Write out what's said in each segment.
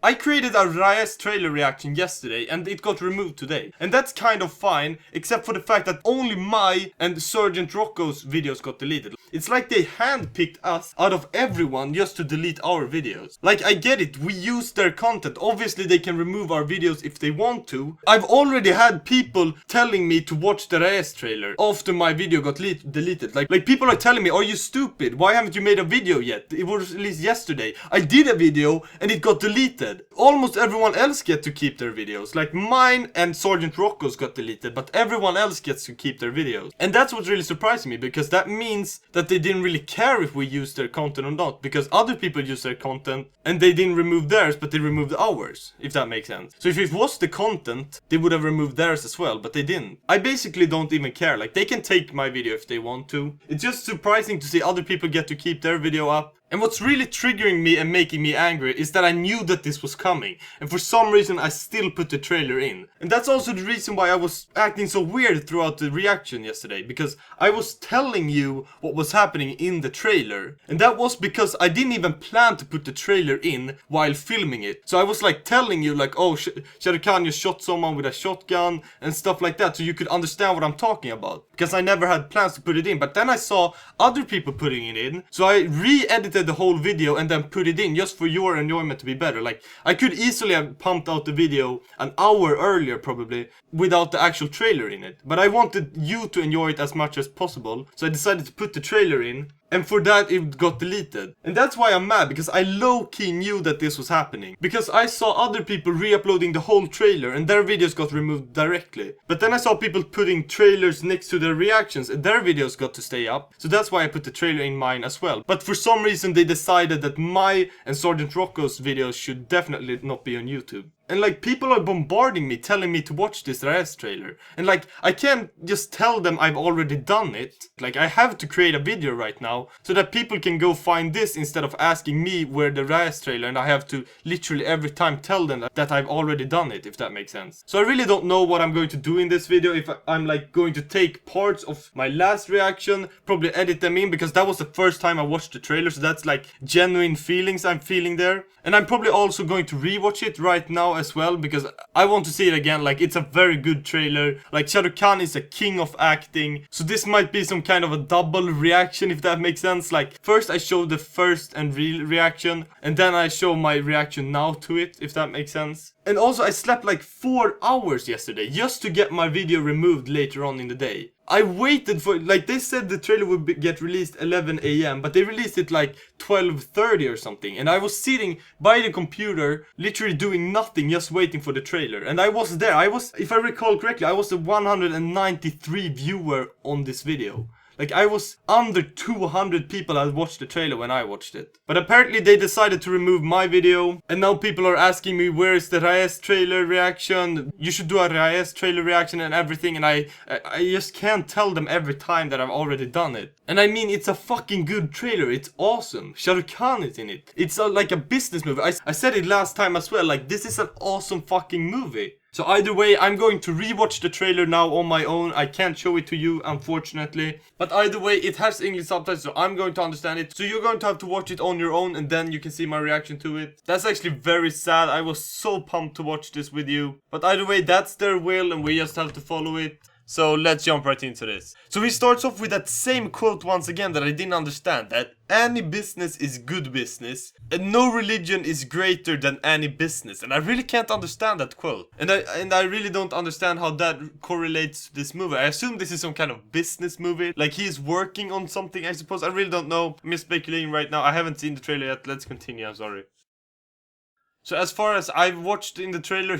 I created a Raees trailer reaction yesterday and it got removed today. And that's kind of fine, except for the fact that only my and Sergeant Rocco's videos got deleted. It's like they handpicked us out of everyone just to delete our videos. Like, I get it, we use their content. Obviously they can remove our videos if they want to. I've already had people telling me to watch the Raees trailer after my video got deleted. Like people are telling me, are you stupid? Why haven't you made a video yet? It was released yesterday. I did a video and it got deleted. Almost everyone else get to keep their videos. Like mine and Sergeant Rocco's got deleted, but everyone else gets to keep their videos. And that's what really surprised me, because that means that they didn't really care if we used their content or not, because other people use their content and they didn't remove theirs, but they removed ours, if that makes sense. So if it was the content, they would have removed theirs as well, but they didn't. I basically don't even care. Like, they can take my video if they want to. It's just surprising to see other people get to keep their video up. And what's really triggering me and making me angry is that I knew that this was coming, and for some reason I still put the trailer in. And that's also the reason why I was acting so weird throughout the reaction yesterday, because I was telling you what was happening in the trailer. And that was because I didn't even plan to put the trailer in while filming it. So I was like telling you like, oh, Shah Rukh Khan just shot someone with a shotgun and stuff like that, so you could understand what I'm talking about. Because I never had plans to put it in, but then I saw other people putting it in, so I re-edited the whole video and then put it in just for your enjoyment to be better. Like, I could easily have pumped out the video an hour earlier probably without the actual trailer in it, but I wanted you to enjoy it as much as possible, so I decided to put the trailer in. And for that it got deleted. And that's why I'm mad, because I low-key knew that this was happening. Because I saw other people re-uploading the whole trailer and their videos got removed directly. But then I saw people putting trailers next to their reactions and their videos got to stay up. So that's why I put the trailer in mine as well. But for some reason they decided that my and Sergeant Rocco's videos should definitely not be on YouTube. And like, people are bombarding me, telling me to watch this Raees trailer. And like, I can't just tell them I've already done it. Like, I have to create a video right now so that people can go find this instead of asking me where the Raees trailer, and I have to literally every time tell them that I've already done it, if that makes sense. So I really don't know what I'm going to do in this video. If I'm like going to take parts of my last reaction, probably edit them in, because that was the first time I watched the trailer, so that's like genuine feelings I'm feeling there. And I'm probably also going to rewatch it right now as well, because I want to see it again. Like, it's a very good trailer. Like, Shah Rukh Khan is a king of acting, so this might be some kind of a double reaction, if that makes sense. Like, first I show the first and real reaction, and then I show my reaction now to it, if that makes sense. And also, I slept like 4 hours yesterday just to get my video removed later on in the day. I waited for, like, they said the trailer would get released 11 AM, but they released it like 12:30 or something. And I was sitting by the computer, literally doing nothing, just waiting for the trailer. And I was there. I was, if I recall correctly, I was the 193 viewer on this video. Like, I was under 200 people that watched the trailer when I watched it. But apparently they decided to remove my video. And now people are asking me, where is the Raees trailer reaction? You should do a Raees trailer reaction and everything. And I just can't tell them every time that I've already done it. And I mean, it's a fucking good trailer. It's awesome. Shah Rukh Khan is in it. It's like a business movie. I said it last time as well. Like, this is an awesome fucking movie. So either way, I'm going to rewatch the trailer now on my own. I can't show it to you, unfortunately. But either way, it has English subtitles, so I'm going to understand it. So you're going to have to watch it on your own, and then you can see my reaction to it. That's actually very sad. I was so pumped to watch this with you. But either way, that's their will, and we just have to follow it. So let's jump right into this. So he starts off with that same quote once again that I didn't understand. That any business is good business, and no religion is greater than any business. And I really can't understand that quote. And I really don't understand how that correlates to this movie. I assume this is some kind of business movie. Like, he's working on something, I suppose. I really don't know. I'm just speculating right now. I haven't seen the trailer yet. Let's continue. I'm sorry. So as far as I've watched in the trailer,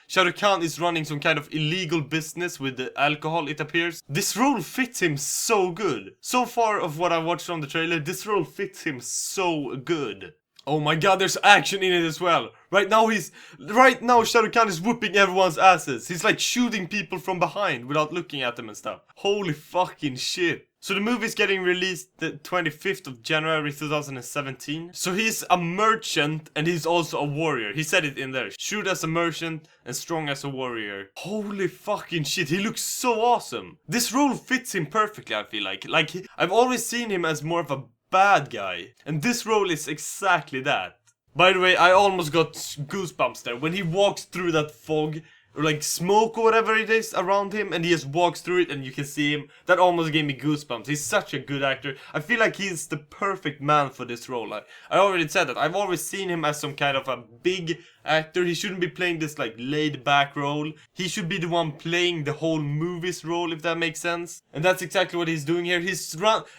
Shah Rukh Khan is running some kind of illegal business with the alcohol, it appears. This role fits him so good. So far of what I watched from the trailer, this role fits him so good. Oh my god, there's action in it as well. Right now Shah Rukh Khan is whooping everyone's asses. He's like shooting people from behind without looking at them and stuff. Holy fucking shit. So the movie's getting released the 25th of January 2017. So he's a merchant and he's also a warrior. He said it in there. Shrewd as a merchant and strong as a warrior. Holy fucking shit, he looks so awesome. This role fits him perfectly, I feel like. I've always seen him as more of a bad guy. And this role is exactly that. By the way, I almost got goosebumps there when he walks through that fog, or like smoke or whatever it is around him, and he just walks through it and you can see him. That almost gave me goosebumps. He's such a good actor. I feel like he's the perfect man for this role. I already said that. I've always seen him as some kind of a big actor. He shouldn't be playing this like laid back role. He should be the one playing the whole movie's role, if that makes sense. And that's exactly what he's doing here.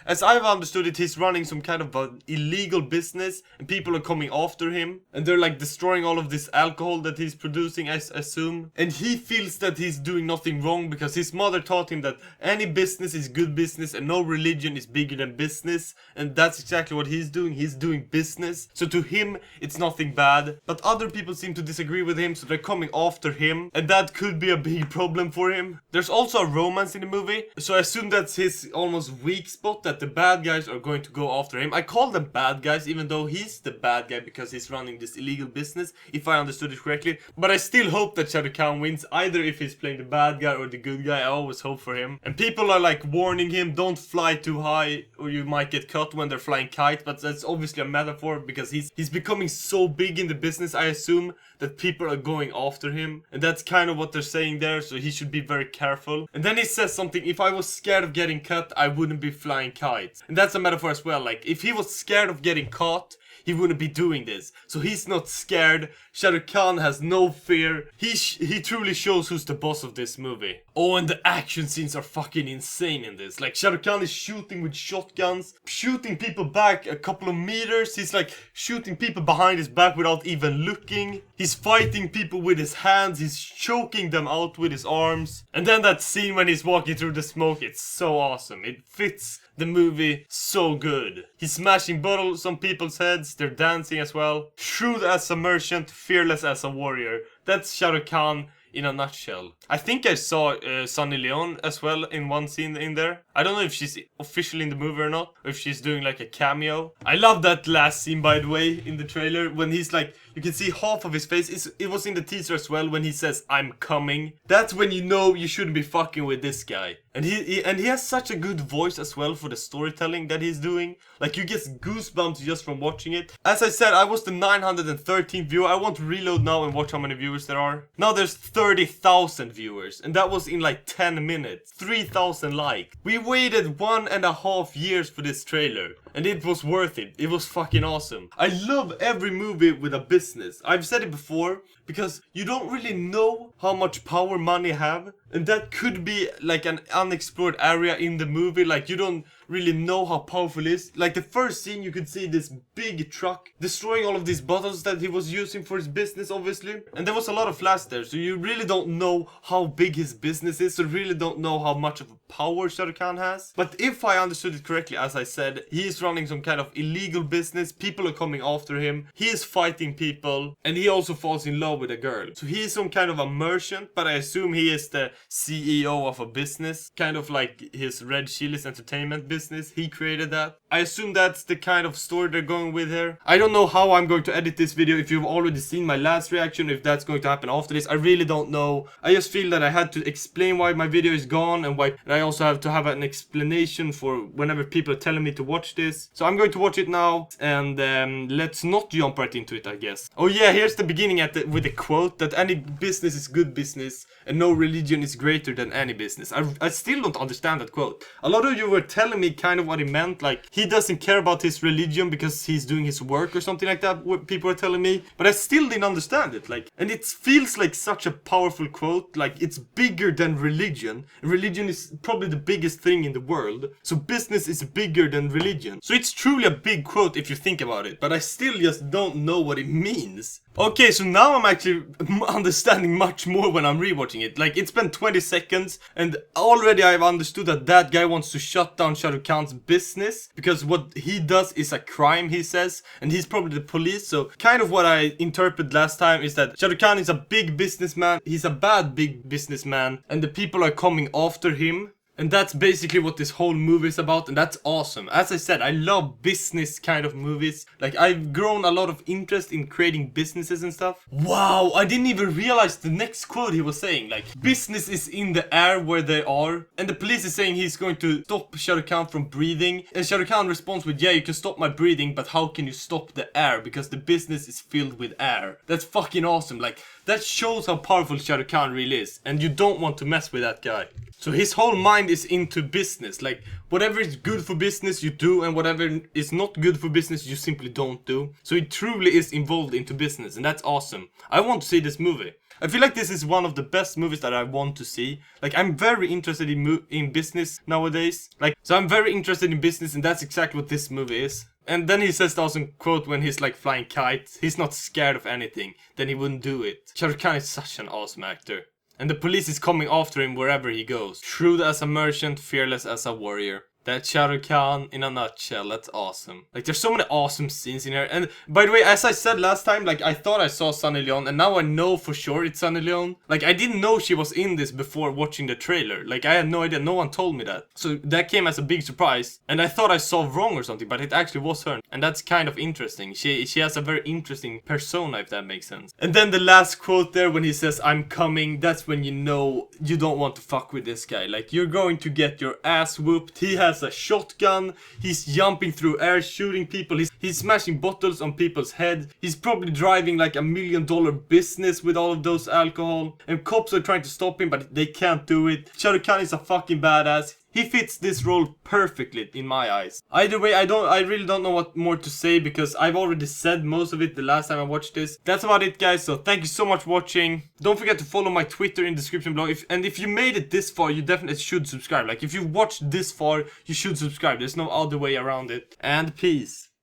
As I've understood it, he's running some kind of an illegal business, and people are coming after him, and they're like destroying all of this alcohol that he's producing, I assume. And he feels that he's doing nothing wrong because his mother taught him that any business is good business and no religion is bigger than business. And that's exactly what he's doing. He's doing business. So to him, it's nothing bad. But other people seem to disagree with him, so they're coming after him. And that could be a big problem for him. There's also a romance in the movie, so I assume that's his almost weak spot, that the bad guys are going to go after him. I call them bad guys, even though he's the bad guy because he's running this illegal business, if I understood it correctly. But I still hope that Shah Rukh Khan wins, either if he's playing the bad guy or the good guy. I always hope for him. And people are like warning him, don't fly too high or you might get cut when they're flying kite. But that's obviously a metaphor because he's becoming so big in the business, I assume, that people are going after him. And that's kind of what they're saying there, so he should be very careful. And then he says something, if I was scared of getting cut, I wouldn't be flying kites. And that's a metaphor as well, like if he was scared of getting caught, he wouldn't be doing this. So he's not scared. Shah Rukh Khan has no fear. He truly shows who's the boss of this movie. Oh, and the action scenes are fucking insane in this. Like, Shah Rukh Khan is shooting with shotguns, shooting people back a couple of meters. He's like shooting people behind his back without even looking. He's fighting people with his hands. He's choking them out with his arms. And then that scene when he's walking through the smoke, it's so awesome. It fits the movie so good. He's smashing bottles on people's heads. They're dancing as well. Shrewd as a merchant, fearless as a warrior. That's Shah Rukh Khan in a nutshell. I think I saw Sunny Leon as well in one scene in there. I don't know if she's officially in the movie or not, or if she's doing like a cameo. I love that last scene, by the way, in the trailer, when he's like, you can see half of his face. It was in the teaser as well, when he says, I'm coming. That's when you know you shouldn't be fucking with this guy. And he has such a good voice as well for the storytelling that he's doing. Like, you get goosebumps just from watching it. As I said, I was the 913th viewer. I want to reload now and watch how many viewers there are. Now there's 30,000 viewers, and that was in like 10 minutes. 3,000 likes. We waited 1.5 years for this trailer, and it was worth it. It was fucking awesome. I love every movie with a business. I've said it before, because you don't really know how much power money have, and that could be like an unexplored area in the movie. Like, you don't really know how powerful it is. Like, the first scene, you could see this big truck destroying all of these bottles that he was using for his business, obviously. And there was a lot of flash there, so you really don't know how big his business is, so you really don't know how much of a power Shah Rukh Khan has. But if I understood it correctly, as I said, he is running some kind of illegal business. People are coming after him. He is fighting people, and he also falls in love with a girl. So he is some kind of a merchant, but I assume he is the CEO of a business, kind of like his Red Chili's entertainment business. He created that. I assume that's the kind of story they're going with here. I don't know how I'm going to edit this video, if you've already seen my last reaction, if that's going to happen after this. I really don't know. I just feel that I had to explain why my video is gone, and I also have to have an explanation for whenever people are telling me to watch this. So I'm going to watch it now, and let's not jump right into it, I guess. Oh yeah, here's the beginning with the quote that any business is good business and no religion is greater than any business. I still don't understand that quote. A lot of you were telling me kind of what he meant, like he doesn't care about his religion because he's doing his work or something like that, what people are telling me. But I still didn't understand it, like, and it feels like such a powerful quote. Like, it's bigger than religion. Religion is probably the biggest thing in the world, so business is bigger than religion. So it's truly a big quote if you think about it, but I still just don't know what it means. Okay, so now I'm actually understanding much more when I'm rewatching it. Like, it's been 20 seconds, and already I've understood that that guy wants to shut down Shah Rukh Khan's business, because what he does is a crime, he says, and he's probably the police. So kind of what I interpreted last time is that Shah Rukh Khan is a big businessman, he's a bad big businessman, and the people are coming after him And that's basically what this whole movie is about, and that's awesome. As I said, I love business kind of movies. Like, I've grown a lot of interest in creating businesses and stuff. Wow, I didn't even realize the next quote he was saying. Like, business is in the air where they are, and the police is saying he's going to stop Shah Rukh Khan from breathing. And Shah Rukh Khan responds with, yeah, you can stop my breathing, but how can you stop the air? Because the business is filled with air. That's fucking awesome. Like, that shows how powerful Shah Rukh Khan really is, and you don't want to mess with that guy. So his whole mind is into business. Like, whatever is good for business, you do, and whatever is not good for business, you simply don't do. So he truly is involved into business, and that's awesome. I want to see this movie. I feel like this is one of the best movies that I want to see. Like, I'm very interested in business nowadays. Like, so I'm very interested in business, and that's exactly what this movie is. And then he says the awesome quote when he's like flying kites. He's not scared of anything. Then he wouldn't do it. Shah Rukh Khan is such an awesome actor. And the police is coming after him wherever he goes. Shrewd as a merchant, fearless as a warrior. That's Shah Rukh Khan in a nutshell. That's awesome. Like, there's so many awesome scenes in here. And by the way, as I said last time, like, I thought I saw Sunny Leon, and now I know for sure it's Sunny Leon. Like, I didn't know she was in this before watching the trailer. Like, I had no idea. No one told me that. So that came as a big surprise. And I thought I saw wrong or something, but it actually was her. And that's kind of interesting. She has a very interesting persona, if that makes sense. And then the last quote there when he says, I'm coming, that's when you know you don't want to fuck with this guy. Like, you're going to get your ass whooped. He has a shotgun, he's jumping through air, shooting people, he's smashing bottles on people's head, he's probably driving like $1 million business with all of those alcohol, and cops are trying to stop him, but they can't do it. Shah Rukh Khan is a fucking badass. He fits this role perfectly in my eyes. Either way, I really don't know what more to say because I've already said most of it the last time I watched this. That's about it, guys, so thank you so much for watching. Don't forget to follow my Twitter in the description below. If you made it this far, you definitely should subscribe. Like, if you watched this far, you should subscribe. There's no other way around it. And peace.